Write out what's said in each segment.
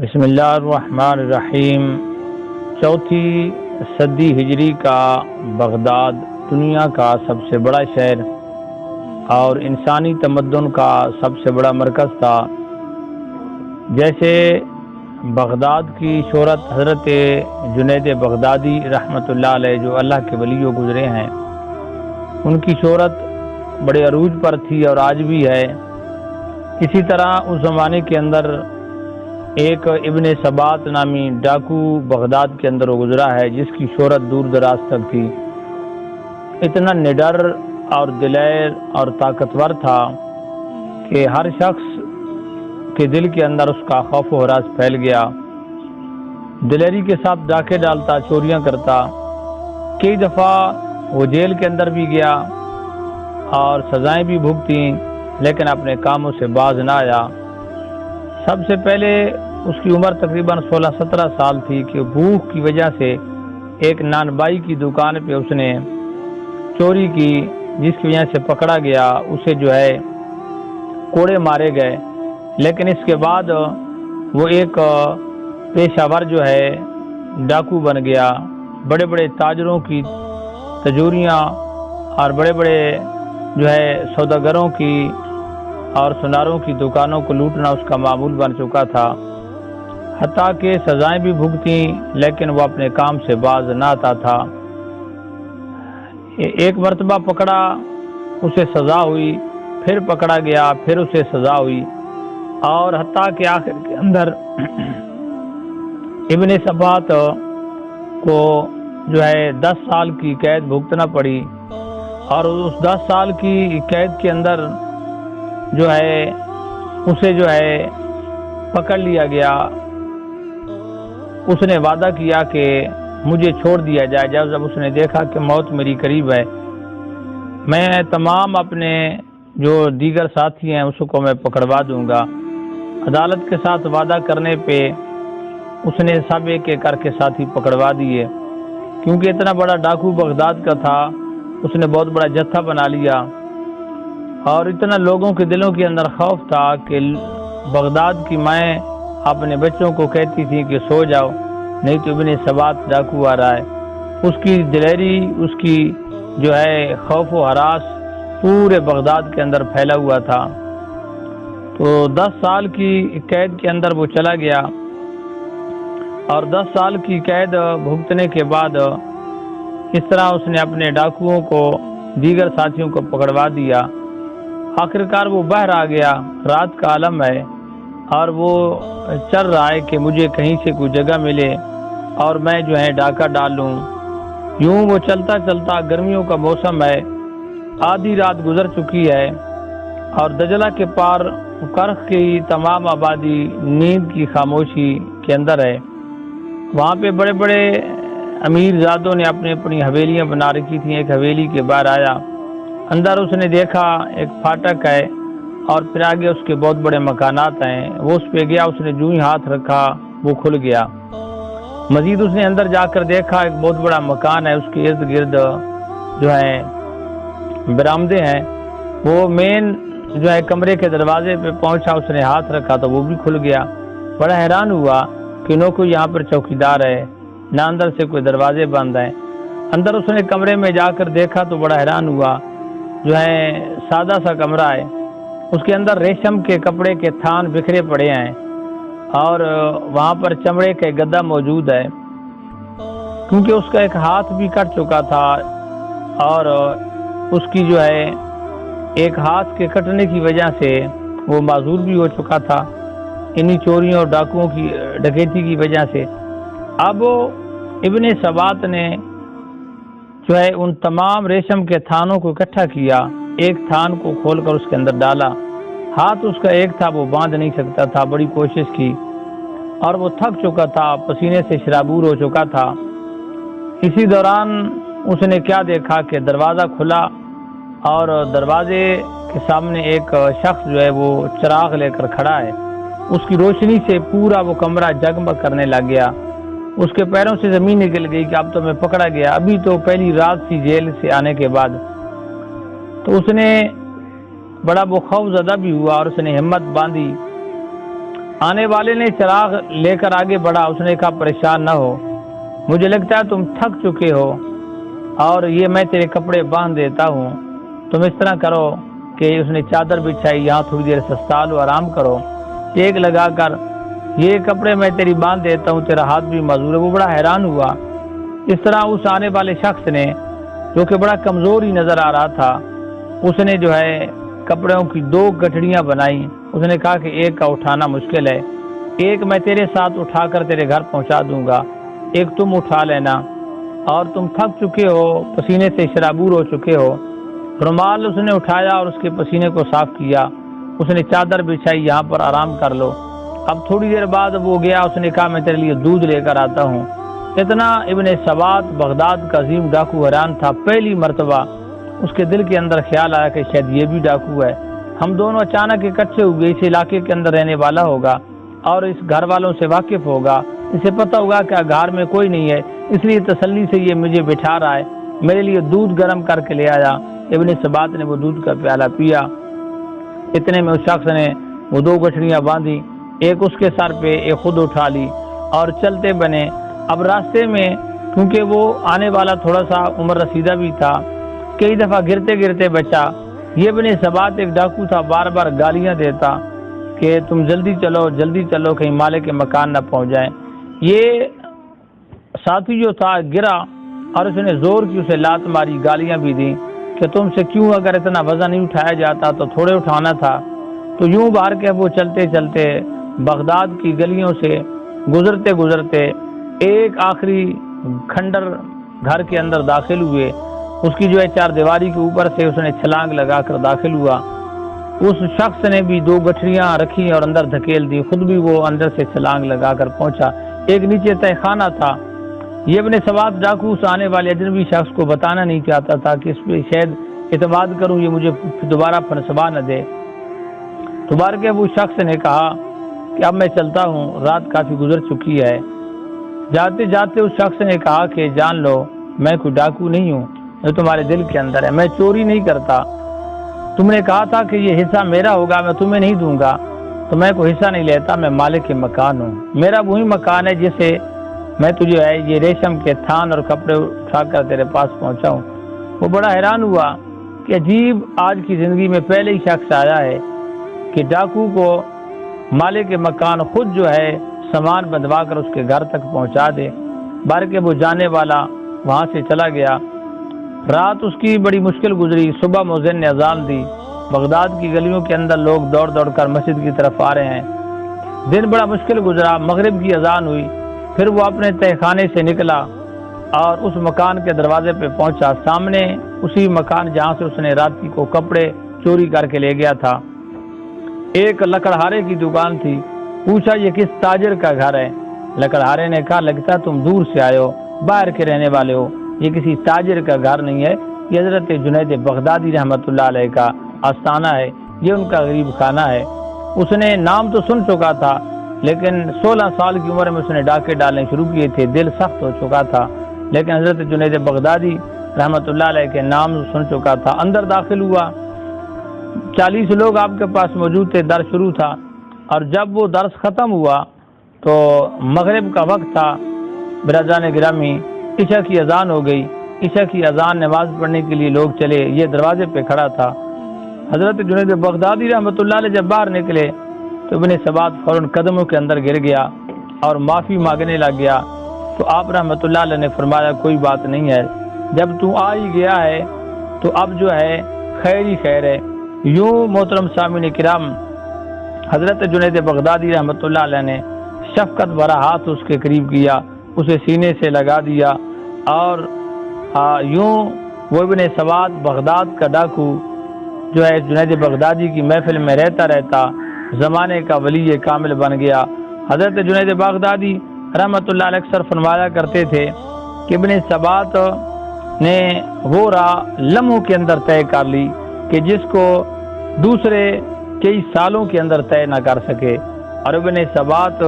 بسم اللہ الرحمن الرحیم۔ چوتھی صدی ہجری کا بغداد دنیا کا سب سے بڑا شہر اور انسانی تمدن کا سب سے بڑا مرکز تھا۔ جیسے بغداد کی شہرت حضرت جنید بغدادی رحمۃ اللہ علیہ جو اللہ کے ولی و گزرے ہیں، ان کی شہرت بڑے عروج پر تھی اور آج بھی ہے۔ اسی طرح اس زمانے کے اندر ایک ابن ثبات نامی ڈاکو بغداد کے اندر وہ گزرا ہے، جس کی شہرت دور دراز تک تھی۔ اتنا نڈر اور دلیر اور طاقتور تھا کہ ہر شخص کے دل کے اندر اس کا خوف و ہراس پھیل گیا۔ دلیری کے ساتھ ڈاکے ڈالتا، چوریاں کرتا۔ کئی دفعہ وہ جیل کے اندر بھی گیا اور سزائیں بھی بھگتیں، لیکن اپنے کاموں سے باز نہ آیا۔ سب سے پہلے اس کی عمر تقریباً 16-17 سال تھی کہ بھوک کی وجہ سے ایک نان بائی کی دکان پہ اس نے چوری کی، جس کی وجہ سے پکڑا گیا۔ اسے جو ہے کوڑے مارے گئے، لیکن اس کے بعد وہ ایک پیشہ ور جو ہے ڈاکو بن گیا۔ بڑے بڑے تاجروں کی تجوریاں اور بڑے بڑے جو ہے سوداگروں کی اور سناروں کی دکانوں کو لوٹنا اس کا معمول بن چکا تھا۔ حتیٰ کہ سزائیں بھی بھگتیں، لیکن وہ اپنے کام سے باز نہ آتا تھا۔ ایک مرتبہ پکڑا، اسے سزا ہوئی، پھر پکڑا گیا، پھر اسے سزا ہوئی، اور حتیٰ کہ آخر کے اندر ابن ثبات کو جو ہے 10 سال کی قید بھگتنا پڑی، اور اس 10 سال کی قید کے اندر جو ہے اسے جو ہے پکڑ لیا گیا۔ اس نے وعدہ کیا کہ مجھے چھوڑ دیا جائے۔ جب اس نے دیکھا کہ موت میری قریب ہے، میں تمام اپنے جو دیگر ساتھی ہیں اس کو میں پکڑوا دوں گا۔ عدالت کے ساتھ وعدہ کرنے پہ اس نے سب ایک ایک کر کے ساتھی پکڑوا دیے۔ کیونکہ اتنا بڑا ڈاکو بغداد کا تھا، اس نے بہت بڑا جتھا بنا لیا، اور اتنا لوگوں کے دلوں کے اندر خوف تھا کہ بغداد کی مائیں اپنے بچوں کو کہتی تھیں کہ سو جاؤ، نہیں تو ابن ثبات ڈاکو آ رہا ہے۔ اس کی دلیری، اس کی جو ہے خوف و ہراس پورے بغداد کے اندر پھیلا ہوا تھا۔ تو 10 سال کی قید کے اندر وہ چلا گیا، اور 10 سال کی قید بھگتنے کے بعد اس طرح اس نے اپنے ڈاکوؤں کو، دیگر ساتھیوں کو پکڑوا دیا۔ آخرکار وہ باہر آ گیا، رات کا عالم ہے، اور وہ چل رہا ہے کہ مجھے کہیں سے کوئی جگہ ملے اور میں جو ہے ڈاکہ ڈال لوں۔ یوں وہ چلتا چلتا، گرمیوں کا موسم ہے، آدھی رات گزر چکی ہے، اور دجلہ کے پار کرخ کی تمام آبادی نیند کی خاموشی کے اندر ہے۔ وہاں پہ بڑے بڑے امیر زادوں نے اپنی اپنی حویلیاں بنا رکھی تھیں۔ ایک حویلی کے باہر آیا، اندر اس نے دیکھا ایک پھاٹک ہے، اور پھر آگے اس کے بہت بڑے مکانات ہیں۔ وہ اس پہ گیا، اس نے جو ہی ہاتھ رکھا وہ کھل گیا۔ مزید اس نے اندر جا کر دیکھا ایک بہت بڑا مکان ہے، اس کے ارد گرد جو ہے برآمدے ہیں۔ وہ مین جو ہے کمرے کے دروازے پہ پہنچا، اس نے ہاتھ رکھا تو وہ بھی کھل گیا۔ بڑا حیران ہوا کہ نہ کوئی یہاں پر چوکیدار ہے، نہ اندر سے کوئی دروازے بند ہیں۔ اندر اس نے کمرے میں جا کر دیکھا تو بڑا حیران ہوا، جو ہے سادہ سا کمرہ ہے، اس کے اندر ریشم کے کپڑے کے تھان بکھرے پڑے ہیں، اور وہاں پر چمڑے کا گدا موجود ہے۔ کیونکہ اس کا ایک ہاتھ بھی کٹ چکا تھا، اور اس کی جو ہے ایک ہاتھ کے کٹنے کی وجہ سے وہ معذور بھی ہو چکا تھا انہی چوریوں اور ڈاکوؤں کی ڈکیتی کی وجہ سے۔ اب ابن ثبات نے جو ہے ان تمام ریشم کے تھانوں کو اکٹھا کیا، ایک تھان کو کھول کر اس کے اندر ڈالا۔ ہاتھ اس کا ایک تھا، وہ باندھ نہیں سکتا تھا، بڑی کوشش کی، اور وہ تھک چکا تھا، پسینے سے شرابور ہو چکا تھا۔ اسی دوران اس نے کیا دیکھا کہ دروازہ کھلا، اور دروازے کے سامنے ایک شخص جو ہے وہ چراغ لے کر کھڑا ہے۔ اس کی روشنی سے پورا وہ کمرہ جگمگ کرنے لگ گیا۔ اس کے پیروں سے زمین نکل گئی کہ اب تو میں پکڑا گیا، ابھی تو پہلی رات سی جیل سے آنے کے بعد۔ تو اس نے بڑا وہ خوف زدہ بھی ہوا، اور اس نے ہمت باندھی آنے والے نے چراغ لے کر آگے بڑھا، اس نے کہا پریشان نہ ہو، مجھے لگتا ہے تم تھک چکے ہو اور یہ میں تیرے کپڑے باندھ دیتا ہوں، تم اس طرح کرو کہ اس نے چادر بچھائی، یہاں تھوڑی دیر سستا لو، آرام کرو، ٹیک لگا کر یہ کپڑے میں تیری باندھ دیتا ہوں، تیرا ہاتھ بھی معذور ہے۔ وہ بڑا حیران ہوا۔ اس طرح اس آنے والے شخص نے، جو کہ بڑا کمزور ہی نظر آ رہا تھا، اس نے جو ہے کپڑوں کی 2 گٹھڑیاں بنائی۔ اس نے کہا کہ ایک کا اٹھانا مشکل ہے، ایک میں تیرے ساتھ اٹھا کر تیرے گھر پہنچا دوں گا، ایک تم اٹھا لینا، اور تم تھک چکے ہو، پسینے سے شرابور ہو چکے ہو۔ رومال اس نے اٹھایا اور اس کے پسینے کو صاف کیا، اس نے چادر بچھائی، یہاں پر آرام کر لو۔ اب تھوڑی دیر بعد وہ گیا، اس نے کہا میں تیرے لیے دودھ لے کر آتا ہوں۔ اتنا ابن سواد بغداد کا عظیم ڈاکو حیران تھا۔ پہلی مرتبہ اس کے دل کے اندر خیال آیا کہ شاید یہ بھی ڈاکو ہے۔ ہم دونوں اچانک اکٹھے ہوئے، اس علاقے کے اندر رہنے والا ہوگا اور اس گھر والوں سے واقف ہوگا، اسے پتہ ہوگا کہ گھر میں کوئی نہیں ہے، اس لیے تسلی سے یہ مجھے بٹھا رہا ہے، میرے لیے دودھ گرم کر کے لے آیا۔ ابن سبات نے وہ دودھ کا پیالہ پیا۔ اتنے میں اس شخص نے وہ 2 گٹھڑیاں باندھی، ایک اس کے سر پہ، ایک خود اٹھا لی اور چلتے بنے۔ اب راستے میں کیونکہ وہ آنے والا تھوڑا سا عمر رسیدہ بھی تھا، کئی دفعہ گرتے گرتے بچا۔ یہ ابن سبات ایک ڈاکو تھا، بار بار گالیاں دیتا کہ تم جلدی چلو کہیں مالک کے مکان نہ پہنچ جائیں۔ یہ ساتھی جو تھا گرا اور اس نے زور کی اسے لات ماری، گالیاں بھی دیں کہ تم سے کیوں اگر اتنا وزن نہیں اٹھایا جاتا تو تھوڑے اٹھانا تھا۔ تو یوں باہر کے وہ چلتے چلتے بغداد کی گلیوں سے گزرتے ایک آخری کھنڈر گھر کے اندر داخل ہوئے۔ اس کی جو ہے 4 دیواری کے اوپر سے اس نے چھلانگ لگا کر داخل ہوا۔ اس شخص نے بھی 2 گٹھڑیاں رکھی اور اندر دھکیل دی، خود بھی وہ اندر سے چھلانگ لگا کر پہنچا۔ ایک نیچے تہ خانہ تھا۔ یہ ابن سواد ڈاکو اس آنے والے اجنبی شخص کو بتانا نہیں چاہتا تھا کہ اس پہ شاید اعتماد کروں، یہ مجھے دوبارہ پھنسوا نہ دے۔ تو بار کے وہ شخص نے کہا کہ اب میں چلتا ہوں، رات کافی گزر چکی ہے۔ جاتے جاتے اس شخص نے کہا کہ جان لو میں کوئی ڈاکو نہیں ہوں، جو تمہارے دل کے اندر ہے، میں چوری نہیں کرتا، تم نے کہا تھا کہ یہ حصہ میرا ہوگا، میں تمہیں نہیں دوں گا، تو میں کوئی حصہ نہیں لیتا، میں مالک کے مکان ہوں، میرا وہی مکان ہے جسے میں تجھے ہے یہ ریشم کے تھان اور کپڑے اٹھا کر تیرے پاس پہنچا ہوں۔ وہ بڑا حیران ہوا کہ عجیب، آج کی زندگی میں پہلے ہی شخص آیا ہے کہ ڈاکو کو مالک کے مکان خود جو ہے سامان بندوا کر اس کے گھر تک پہنچا دے۔ بار کے وہ جانے والا وہاں سے چلا گیا۔ رات اس کی بڑی مشکل گزری۔ صبح مؤذن نے اذان دی۔ بغداد کی گلیوں کے اندر لوگ دوڑ دوڑ کر مسجد کی طرف آ رہے ہیں۔ دن بڑا مشکل گزرا۔ مغرب کی اذان ہوئی، پھر وہ اپنے تہ خانے سے نکلا اور اس مکان کے دروازے پہ پہنچا۔ سامنے اسی مکان جہاں سے اس نے راتی کو کپڑے چوری کر کے لے گیا تھا، ایک لکڑہارے کی دکان تھی۔ پوچھا یہ کس تاجر کا گھر ہے؟ لکڑہارے نے کہا لگتا تم دور سے آئے ہو، باہر کے رہنے والے ہو، یہ کسی تاجر کا گھر نہیں ہے، یہ حضرت جنید بغدادی رحمۃ اللہ علیہ کا آستانہ ہے، یہ ان کا غریب خانہ ہے۔ اس نے نام تو سن چکا تھا، لیکن 16 سال کی عمر میں اس نے ڈاکے ڈالنے شروع کیے تھے، دل سخت ہو چکا تھا، لیکن حضرت جنید بغدادی رحمۃ اللہ علیہ کے نام سن چکا تھا۔ اندر داخل ہوا، 40 لوگ آپ کے پاس موجود تھے، درس شروع تھا، اور جب وہ درس ختم ہوا تو مغرب کا وقت تھا۔ برادران گرامی، عشاء کی اذان ہو گئی۔ عشاء کی اذان نماز پڑھنے کے لیے لوگ چلے، یہ دروازے پہ کھڑا تھا۔ حضرت جنید بغدادی رحمۃ اللہ علیہ جب باہر نکلے تو ابن سبات فوراً قدموں کے اندر گر گیا اور معافی مانگنے لگ گیا۔ تو آپ رحمۃ اللہ علیہ نے فرمایا کوئی بات نہیں ہے، جب تو آ ہی گیا ہے تو اب جو ہے خیر ہی خیر ہے۔ یوں محترم سامعین کرام، حضرت جنید بغدادی رحمۃ اللہ علیہ نے شفقت بھرا ہاتھ اس کے قریب کیا، اسے سینے سے لگا دیا، اور یوں وہ ابن سواد بغداد کا ڈاکو جو ہے جنید بغدادی کی محفل میں رہتا رہتا زمانے کا ولی کامل بن گیا۔ حضرت جنید بغدادی رحمۃ اللہ علیہ اکثر فرمایا کرتے تھے کہ ابن سبات نے وہ راہ لمحوں کے اندر طے کر لی کہ جس کو دوسرے کئی سالوں کے اندر طے نہ کر سکے، اور ابن سبات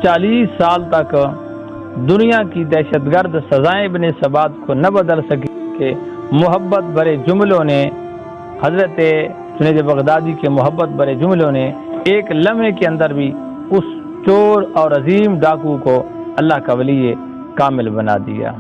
40 سال تک دنیا کی دہشت گرد سزائیں ابن سبات کو نہ بدل سکی کہ محبت بھرے جملوں نے، حضرت جنید بغدادی کے محبت بھرے جملوں نے ایک لمحے کے اندر بھی اس چور اور عظیم ڈاکو کو اللہ کا ولی کامل بنا دیا۔